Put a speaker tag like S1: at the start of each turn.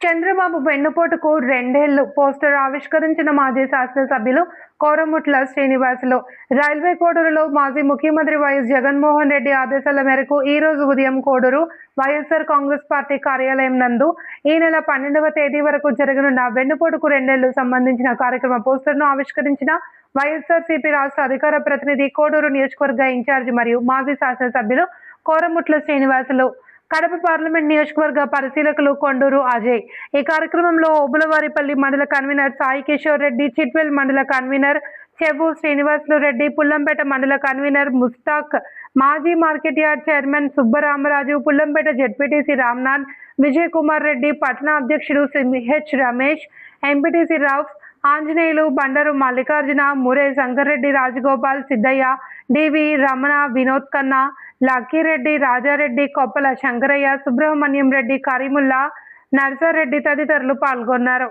S1: చంద్రబాబు వెన్నుపోటుకు రెండేళ్లు పోస్టర్ ఆవిష్కరించిన మాజీ శాసనసభ్యులు కోరముట్ల శ్రీనివాసులు. రైల్వే కోడూరులో మాజీ ముఖ్యమంత్రి వైఎస్ జగన్మోహన్ రెడ్డి ఆదేశాల మేరకు ఈ రోజు ఉదయం కోడూరు వైఎస్ఆర్ కాంగ్రెస్ పార్టీ కార్యాలయం నందు ఈ నెల 12వ తేదీ వరకు జరగనున్న వెన్నుపోటుకు రెండేళ్లు సంబంధించిన కార్యక్రమ పోస్టర్ను ఆవిష్కరించిన వైఎస్ఆర్సీపీ రాష్ట్ర అధికార ప్రతినిధి, కోడూరు నియోజకవర్గ ఇన్ఛార్జి మరియు మాజీ శాసనసభ్యులు కోరముట్ల శ్రీనివాసులు, కడప పార్లమెంట్ నియోజకవర్గ పరిశీలకులు కొండూరు అజయ్. ఈ కార్యక్రమంలో ఓబులవారిపల్లి మండల కన్వీనర్ సాయి కిషోర్ రెడ్డి, చిట్వెల్ మండల కన్వీనర్ చెవు శ్రీనివాసులు రెడ్డి, పుల్లంపేట మండల కన్వీనర్ ముస్తాక్, మాజీ market yard chairman Subbaramaraju, Pullampeta ZPTC Ramnath, Vijay Kumar Reddy, పట్టణ అధ్యక్షుడు CH Ramesh, MPTC Rauf, Anjaneyulu, Bandaru Mallikarjuna, Mure Shankarreddy, Rajagopal, Siddaiah, DV Ramana, Vinod Khanna, Lakkireddy, Rajareddy, Koppala Shankaraiah, Subrahmanyam Reddy, Kareemulla, Narsareddy తదితరులు పాల్గొన్నారు.